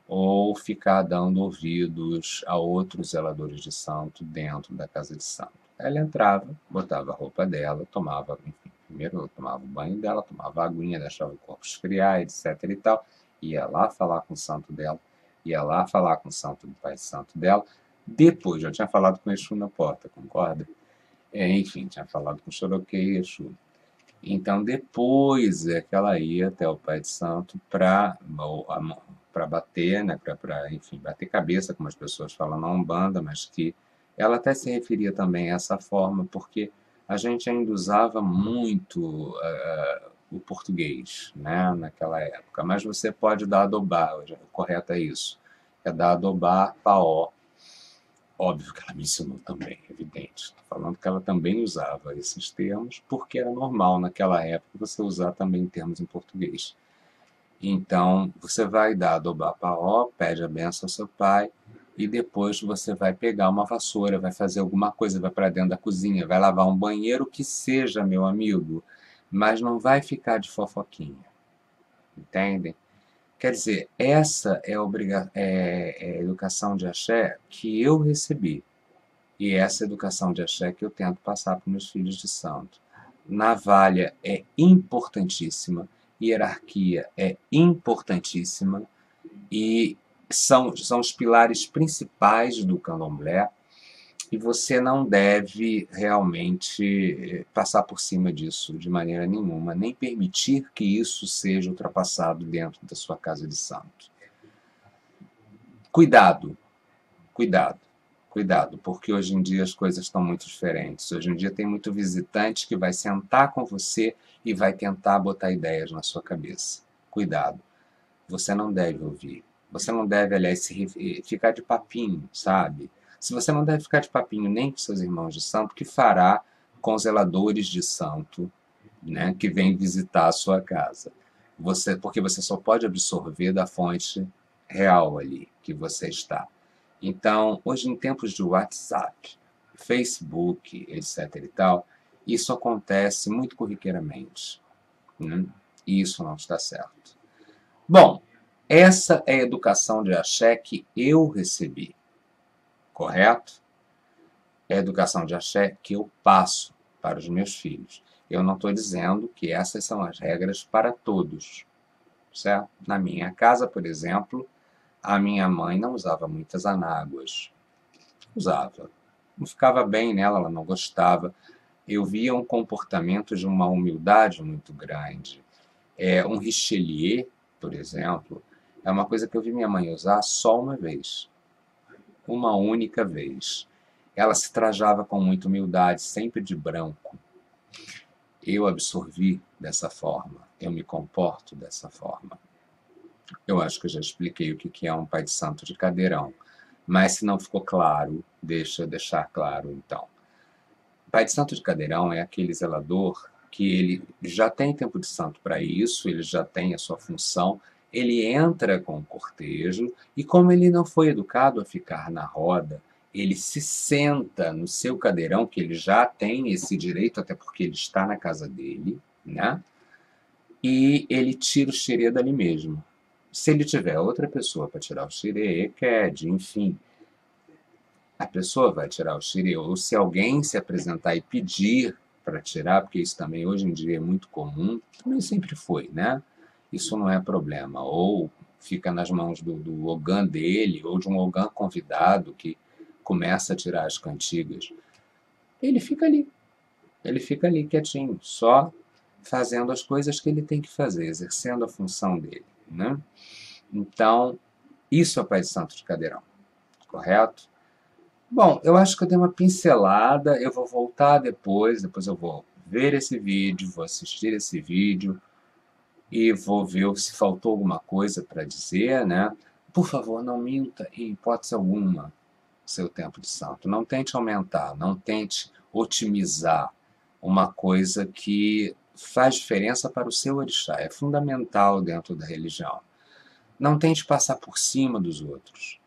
ou ficar dando ouvidos a outros zeladores de santo dentro da casa de santo. Ela entrava, botava a roupa dela, tomava, enfim, primeiro ela tomava o banho dela, tomava a aguinha, deixava o corpo esfriar, etc e tal, ia lá falar com o santo dela, ia lá falar com o santo do pai santo dela. Depois, já tinha falado com o Exu na porta, concorda? Enfim, tinha falado com o Xoroquei e Exu. Então, depois é que ela ia até o pai de santo para bater, né, enfim, bater cabeça, como as pessoas falam na Umbanda, mas que ela até se referia também a essa forma, porque a gente ainda usava muito o português, né, naquela época. Mas você pode dar adobá, o correto é isso. É dar adobá, paó. Óbvio que ela me ensinou também, evidente. Estou falando que ela também usava esses termos, porque era normal naquela época você usar também termos em português. Então, você vai dar adobá, paó, pede a benção ao seu pai, e depois você vai pegar uma vassoura, vai fazer alguma coisa, vai para dentro da cozinha, vai lavar um banheiro, que seja, meu amigo, mas não vai ficar de fofoquinha, entendem? Quer dizer, essa é a educação de axé que eu recebi, e essa educação de axé que eu tento passar para meus filhos de santo. Navalha é importantíssima, hierarquia é importantíssima, e são os pilares principais do candomblé, e você não deve realmente passar por cima disso de maneira nenhuma, nem permitir que isso seja ultrapassado dentro da sua casa de santo. Cuidado, cuidado, cuidado, porque hoje em dia as coisas estão muito diferentes. Hoje em dia tem muito visitante que vai sentar com você e vai tentar botar ideias na sua cabeça. Cuidado, você não deve ouvir. Você não deve, aliás, ficar de papinho, sabe? Se você não deve ficar de papinho nem com seus irmãos de santo, o que fará com os zeladores de santo, né, que vêm visitar a sua casa? Porque você só pode absorver da fonte real ali que você está. Então, hoje em tempos de WhatsApp, Facebook, etc e tal, isso acontece muito corriqueiramente, né? E isso não está certo. Bom, essa é a educação de axé que eu recebi, correto? É a educação de axé que eu passo para os meus filhos. Eu não estou dizendo que essas são as regras para todos, certo? Na minha casa, por exemplo, a minha mãe não usava muitas anáguas. Usava. Não ficava bem nela, ela não gostava. Eu via um comportamento de uma humildade muito grande. Um richelieu, por exemplo, é uma coisa que eu vi minha mãe usar só uma vez. Uma única vez. Ela se trajava com muita humildade, sempre de branco. Eu absorvi dessa forma. Eu me comporto dessa forma. Eu acho que eu já expliquei o que é um pai de santo de cadeirão. Mas se não ficou claro, deixa eu deixar claro então. O pai de santo de cadeirão é aquele zelador que ele já tem tempo de santo para isso, ele já tem a sua função, ele entra com o cortejo e, como ele não foi educado a ficar na roda, ele se senta no seu cadeirão, que ele já tem esse direito, até porque ele está na casa dele, né? E ele tira o xerê dali mesmo. Se ele tiver outra pessoa para tirar o xerê, quede, enfim, a pessoa vai tirar o xerê, ou se alguém se apresentar e pedir para tirar, porque isso também hoje em dia é muito comum, também sempre foi, né? Isso não é problema. Ou fica nas mãos do ogã dele, ou de um ogã convidado que começa a tirar as cantigas. Ele fica ali quietinho, só fazendo as coisas que ele tem que fazer, exercendo a função dele, né? Então, isso é o pai de santo de cadeirão, correto? Bom, eu acho que eu dei uma pincelada, eu vou voltar depois eu vou ver esse vídeo, vou assistir esse vídeo e vou ver se faltou alguma coisa para dizer, né? Por favor, não minta em hipótese alguma seu tempo de santo. Não tente aumentar, não tente otimizar uma coisa que faz diferença para o seu orixá, é fundamental dentro da religião. Não tente passar por cima dos outros.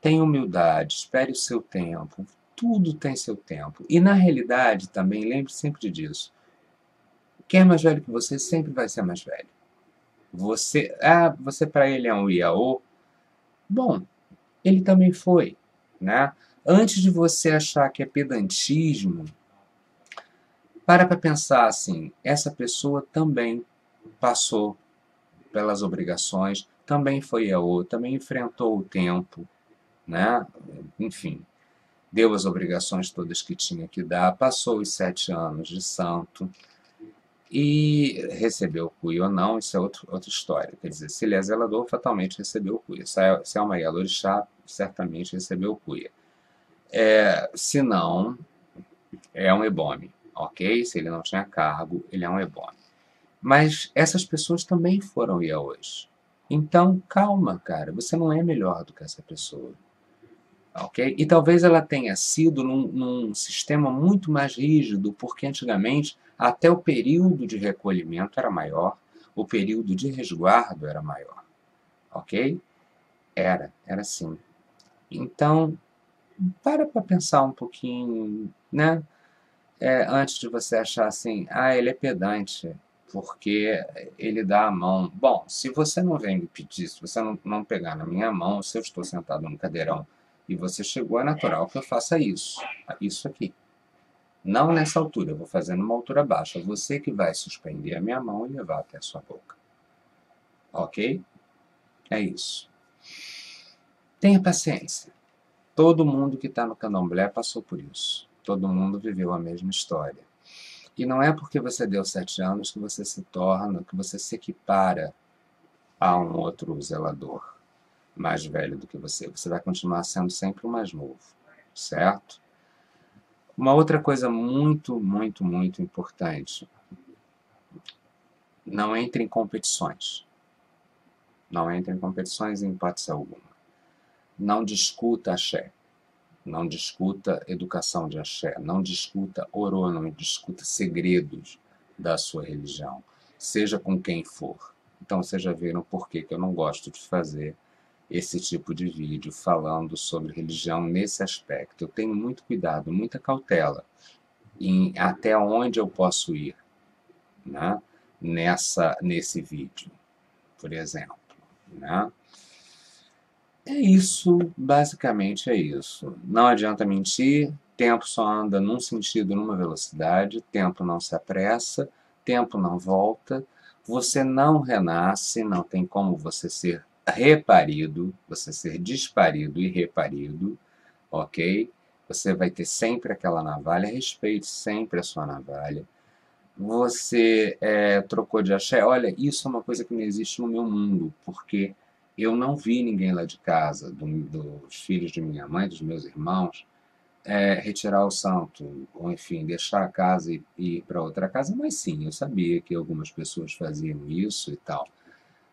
Tenha humildade, espere o seu tempo. Tudo tem seu tempo. E na realidade, também, lembre sempre disso. Quem é mais velho que você sempre vai ser mais velho. Você para ele é um iaô? Bom, ele também foi, né? Antes de você achar que é pedantismo, para pensar assim, essa pessoa também passou pelas obrigações, também foi iaô, também enfrentou o tempo, né? Enfim, deu as obrigações todas que tinha que dar, passou os 7 anos de santo e recebeu o cuia ou não, isso é outra história. Quer dizer, se ele é zelador, fatalmente recebeu o cuia. Se é uma Yalorixá, certamente recebeu o cuia. Se não, é um ebome, ok? Se ele não tinha cargo, ele é um ebome. Mas essas pessoas também foram hoje. Então, calma, cara, você não é melhor do que essa pessoa. Ok? E talvez ela tenha sido num sistema muito mais rígido, porque antigamente até o período de recolhimento era maior, o período de resguardo era maior. Ok? Era sim. Então, para pensar um pouquinho, né? Antes de você achar assim, ele é pedante, porque ele dá a mão. Bom, se você não vem me pedir, se você não pegar na minha mão, se eu estou sentado no cadeirão e você chegou, é natural que eu faça isso aqui. Não nessa altura, eu vou fazer numa altura baixa. Você que vai suspender a minha mão e levar até a sua boca. Ok? É isso. Tenha paciência. Todo mundo que está no candomblé passou por isso. Todo mundo viveu a mesma história. E não é porque você deu 7 anos que você se torna, que você se equipara a um outro zelador mais velho do que você. Você vai continuar sendo sempre o mais novo, certo? Uma outra coisa muito, muito, muito importante: não entre em competições. Não entre em competições em hipótese alguma. Não discuta axé. Não discuta educação de axé. Não discuta orô. Não discuta segredos da sua religião. Seja com quem for. Então vocês já viram por que eu não gosto de fazer esse tipo de vídeo falando sobre religião nesse aspecto. Eu tenho muito cuidado, muita cautela em até onde eu posso ir, né? Nesse vídeo, por exemplo, né? É isso, basicamente é isso. Não adianta mentir, tempo só anda num sentido, numa velocidade, tempo não se apressa, tempo não volta, você não renasce, não tem como você ser reparido, você ser disparido e reparido, ok? Você vai ter sempre aquela navalha, respeite sempre a sua navalha. Você trocou de axé, olha, isso é uma coisa que não existe no meu mundo, porque eu não vi ninguém lá de casa, dos filhos de minha mãe, dos meus irmãos, retirar o santo, ou enfim, deixar a casa e ir para outra casa, mas sim, eu sabia que algumas pessoas faziam isso e tal.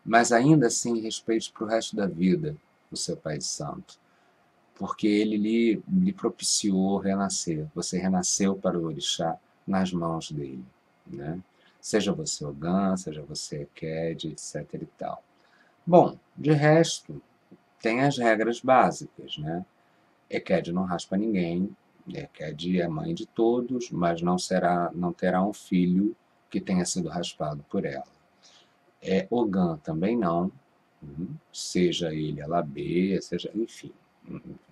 Mas ainda assim, respeite para o resto da vida o seu pai de santo, porque ele lhe propiciou renascer. Você renasceu para o orixá nas mãos dele, né? Seja você Ogã, seja você Eked, etc e tal. Bom, de resto, tem as regras básicas, né? Eked não raspa ninguém, Eked é mãe de todos, mas não terá um filho que tenha sido raspado por ela. Ogã também não, seja ele Alabê, seja, enfim.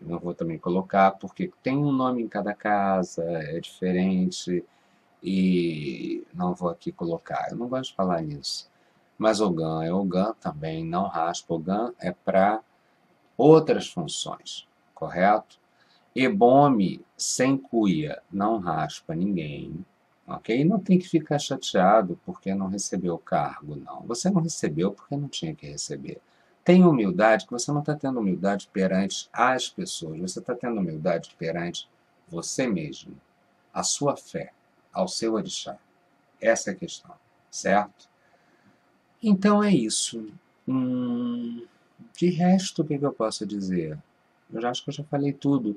Não vou também colocar, porque tem um nome em cada casa, é diferente, e não vou aqui colocar. Eu não gosto de falar nisso. Mas Ogã é Ogã também, não raspa. Ogã é para outras funções, correto? Ebome sem cuia não raspa ninguém, ok? Não tem que ficar chateado porque não recebeu o cargo, não. Você não recebeu porque não tinha que receber. Tenha humildade, que você não está tendo humildade perante as pessoas, você está tendo humildade perante você mesmo, a sua fé, ao seu orixá. Essa é a questão, certo? Então é isso. De resto, o que eu posso dizer? Eu já acho que eu já falei tudo.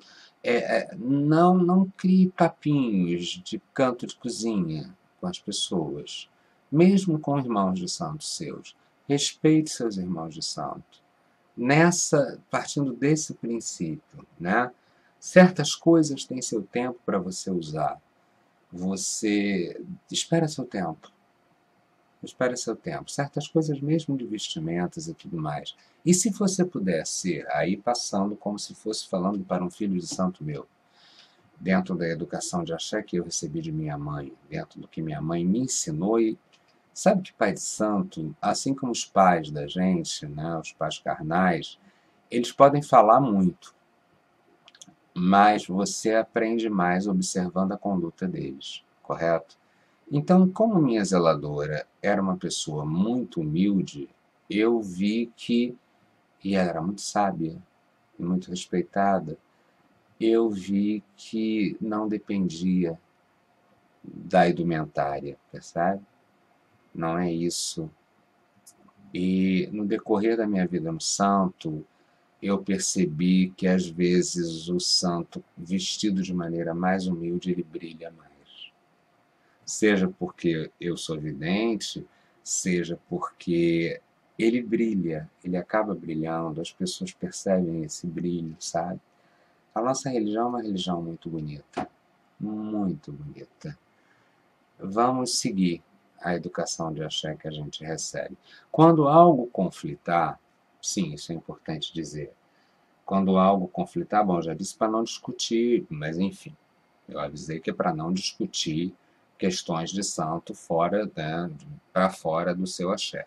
Não crie papinhos de canto de cozinha com as pessoas, mesmo com irmãos de santo seus. Respeite seus irmãos de santo. Partindo desse princípio, né? Certas coisas têm seu tempo para você usar. Você espera seu tempo. Espere seu tempo. Certas coisas, mesmo de vestimentas e tudo mais. E se você pudesse, aí passando como se fosse falando para um filho de santo meu, dentro da educação de axé que eu recebi de minha mãe, dentro do que minha mãe me ensinou, e sabe que pai de santo, assim como os pais da gente, né, os pais carnais, eles podem falar muito, mas você aprende mais observando a conduta deles, correto? Então, como minha zeladora era uma pessoa muito humilde, eu vi que, e ela era muito sábia, muito respeitada, eu vi que não dependia da indumentária, percebe? não é isso. E no decorrer da minha vida no santo, eu percebi que às vezes o santo, vestido de maneira mais humilde, ele brilha mais. Seja porque eu sou vidente, seja porque ele brilha, ele acaba brilhando, as pessoas percebem esse brilho, sabe? A nossa religião é uma religião muito bonita, muito bonita. Vamos seguir a educação de axé que a gente recebe. Quando algo conflitar, sim, isso é importante dizer. Quando algo conflitar, bom, já disse para não discutir, mas enfim, eu avisei que é para não discutir questões de santo fora, né, para fora do seu axé.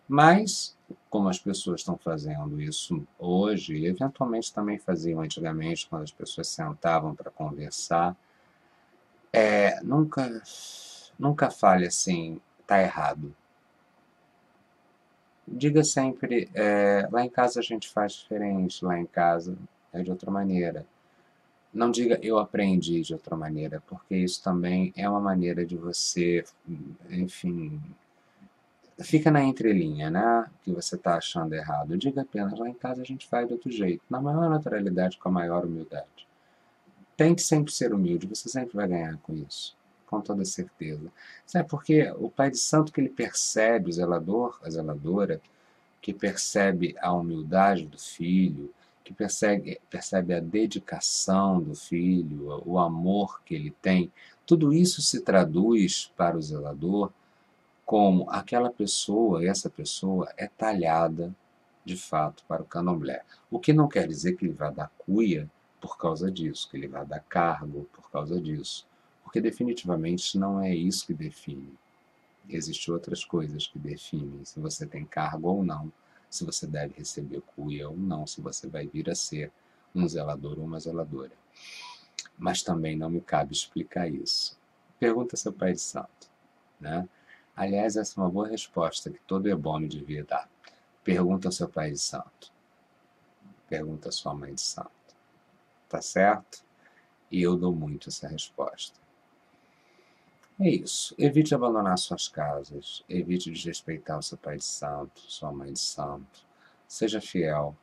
Mas, como as pessoas estão fazendo isso hoje, e eventualmente também faziam antigamente, quando as pessoas sentavam para conversar, nunca fale assim, tá errado. Diga sempre, lá em casa a gente faz diferente, lá em casa é de outra maneira. Não diga eu aprendi de outra maneira, porque isso também é uma maneira de você, enfim, fica na entrelinha, né? Que você está achando errado. Diga apenas, lá em casa a gente faz de outro jeito, na maior naturalidade, com a maior humildade. Tente sempre ser humilde, você sempre vai ganhar com isso, com toda certeza. Sabe por quê? O pai de santo que ele percebe, o zelador, a zeladora, que percebe a humildade do filho, que percebe a dedicação do filho, o amor que ele tem, tudo isso se traduz para o zelador como aquela pessoa, essa pessoa é talhada de fato para o candomblé. O que não quer dizer que ele vai dar cuia por causa disso, que ele vai dar cargo por causa disso, porque definitivamente não é isso que define. Existem outras coisas que definem se você tem cargo ou não, se você deve receber cuia ou não, se você vai vir a ser um zelador ou uma zeladora. Mas também não me cabe explicar isso. Pergunta seu pai de santo, né? Aliás, essa é uma boa resposta que todo ebome devia dar. Pergunta ao seu pai de santo. Pergunta à sua mãe de santo. Tá certo? E eu dou muito essa resposta. É isso. Evite abandonar suas casas. Evite desrespeitar o seu pai de santo, sua mãe de santo. Seja fiel.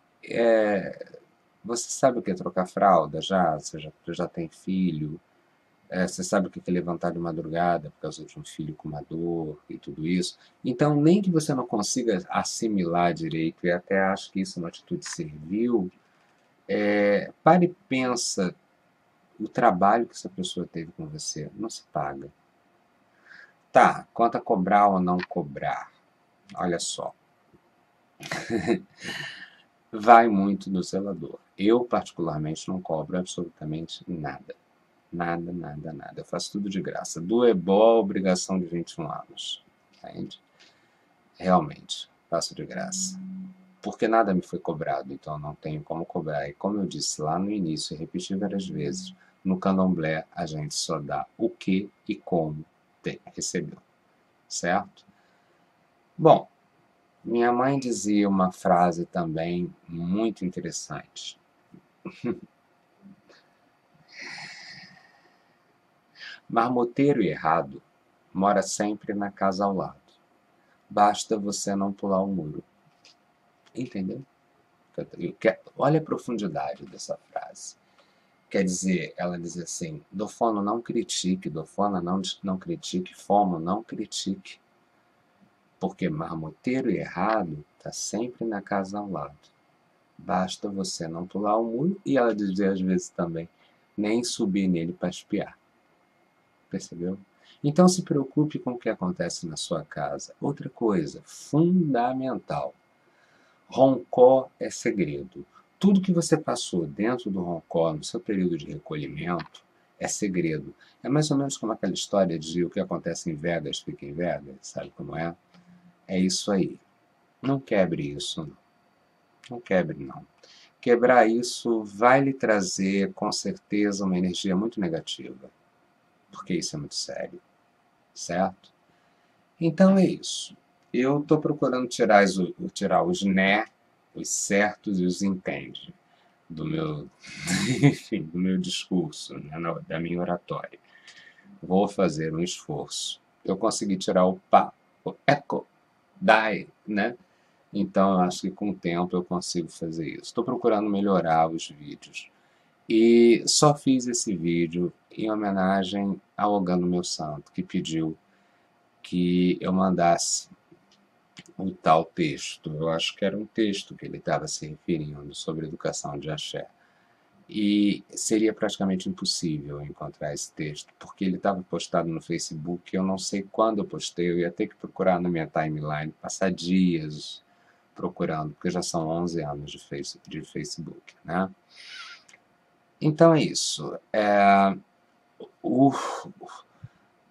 Você sabe o que é trocar fralda já? Você já tem filho? Você sabe o que é levantar de madrugada por causa de um filho com uma dor e tudo isso. Então, nem que você não consiga assimilar direito, e até acho que isso é uma atitude servil, pare e pensa o trabalho que essa pessoa teve com você. Não se paga. Tá, quanto a cobrar ou não cobrar. Olha só, vai muito do zelador. Eu, particularmente, não cobro absolutamente nada. Nada, nada, nada. Eu faço tudo de graça. Do ebó, obrigação de 21 anos. Entende? Realmente, faço de graça. Porque nada me foi cobrado, então não tenho como cobrar. E como eu disse lá no início e repeti várias vezes, no candomblé a gente só dá o que e como recebeu. Certo? Bom, minha mãe dizia uma frase também muito interessante. Marmoteiro errado mora sempre na casa ao lado. Basta você não pular o muro. Entendeu? Olha a profundidade dessa frase. Quer dizer, ela diz assim, Dofono não critique, Dofona não critique, Fomo não critique. Porque marmoteiro errado está sempre na casa ao lado. Basta você não pular o muro, e ela dizia às vezes também, nem subir nele para espiar. Percebeu? Então se preocupe com o que acontece na sua casa. Outra coisa, fundamental. Roncó é segredo. Tudo que você passou dentro do roncó, no seu período de recolhimento, é segredo. É mais ou menos como aquela história de o que acontece em Vegas fica em Vegas, sabe como é? É isso aí. Não quebre isso, não. Não quebre, não. Quebrar isso vai lhe trazer, com certeza, uma energia muito negativa. Porque isso é muito sério. Certo? Então é isso. Eu estou procurando tirar os né, os certos e os entende do meu, enfim, do meu discurso, né, da minha oratória. Vou fazer um esforço. Eu consegui tirar o pá, eco, dai, né? Então, eu acho que com o tempo eu consigo fazer isso. Estou procurando melhorar os vídeos. E só fiz esse vídeo em homenagem ao Ogando Meu Santo, que pediu que eu mandasse o tal texto. Eu acho que era um texto que ele estava se referindo sobre educação de axé. E seria praticamente impossível encontrar esse texto, porque ele estava postado no Facebook. Eu não sei quando eu postei, eu ia ter que procurar na minha timeline, passar dias procurando, porque já são 11 anos de Facebook, né? Então é isso. O,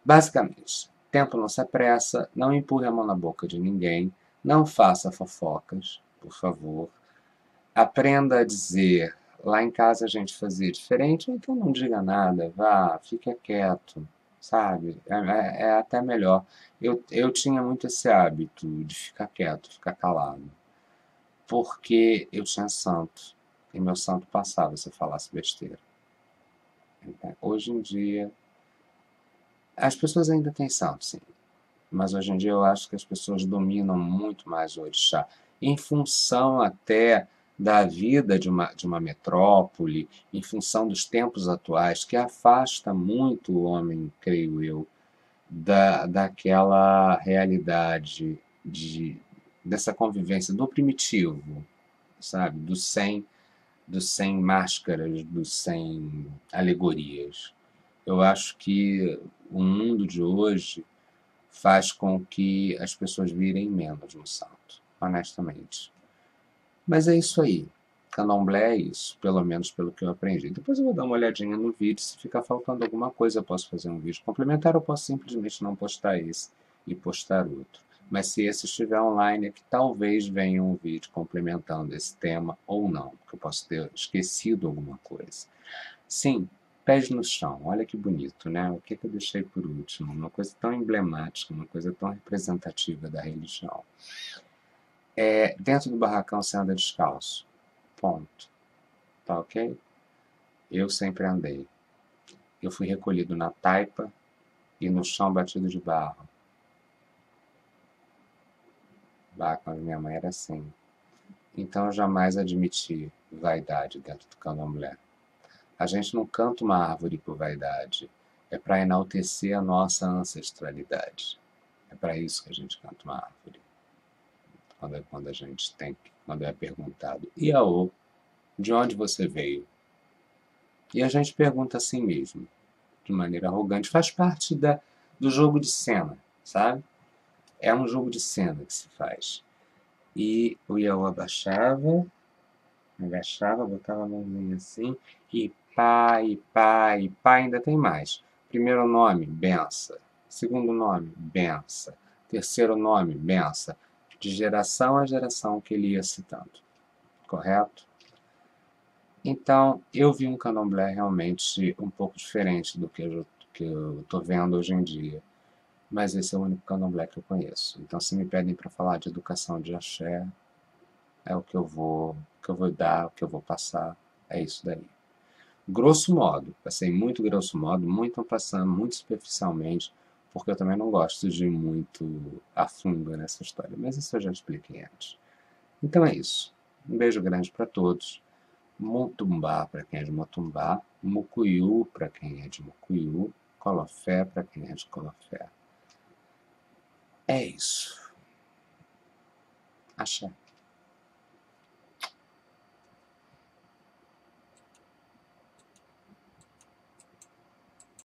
Basicamente, tempo não se apressa, não empurre a mão na boca de ninguém, não faça fofocas, por favor. Aprenda a dizer, lá em casa a gente fazia diferente, então não diga nada, vá, fique quieto, sabe? É até melhor. Eu tinha muito esse hábito de ficar quieto, ficar calado, porque eu tinha santo, e meu santo passava se eu falasse besteira. Hoje em dia, as pessoas ainda têm santo, sim, mas hoje em dia eu acho que as pessoas dominam muito mais o orixá, em função até da vida de uma metrópole, em função dos tempos atuais, que afasta muito o homem, creio eu, daquela realidade dessa convivência do primitivo, sabe? Do sem máscaras, do sem alegorias. Eu acho que o mundo de hoje faz com que as pessoas virem menos no santo, honestamente. Mas é isso aí. Candomblé é isso, pelo menos pelo que eu aprendi. Depois eu vou dar uma olhadinha no vídeo. Se ficar faltando alguma coisa, eu posso fazer um vídeo complementar, ou posso simplesmente não postar esse e postar outro. Mas se esse estiver online, é que talvez venha um vídeo complementando esse tema ou não, porque eu posso ter esquecido alguma coisa. Sim, pés no chão. Olha que bonito, né? O que eu deixei por último? Uma coisa tão emblemática, uma coisa tão representativa da religião. Dentro do barracão você anda descalço. Ponto. Tá ok? Eu sempre andei. Eu fui recolhido na taipa e no chão batido de barro. Bah, com a minha mãe era assim. Então eu jamais admiti vaidade dentro do candomblé. A gente não canta uma árvore por vaidade. É para enaltecer a nossa ancestralidade. É para isso que a gente canta uma árvore. Quando a gente quando é perguntado, e Aô, de onde você veio? E a gente pergunta assim mesmo, de maneira arrogante, faz parte do jogo de cena, sabe? É um jogo de cena que se faz. E o Iaô agachava, botava a mãozinha assim, e pá, ainda tem mais. Primeiro nome, bença. Segundo nome, bença. Terceiro nome, bença. De geração a geração que ele ia citando. Correto? Então, eu vi um candomblé realmente um pouco diferente do que eu estou vendo hoje em dia. Mas esse é o único candomblé que eu conheço. Então, se me pedem para falar de educação de axé, é o que eu vou dar, o que eu vou passar, é isso daí. Grosso modo, passei muito grosso modo, muito passando, muito superficialmente, porque eu também não gosto de ir muito a fundo nessa história, mas isso eu já expliquei antes. Então é isso. Um beijo grande para todos. Motumbá para quem é de Motumbá, Mucuyu para quem é de Mucuyu, Colofé para quem é de Colofé. É isso. Axé.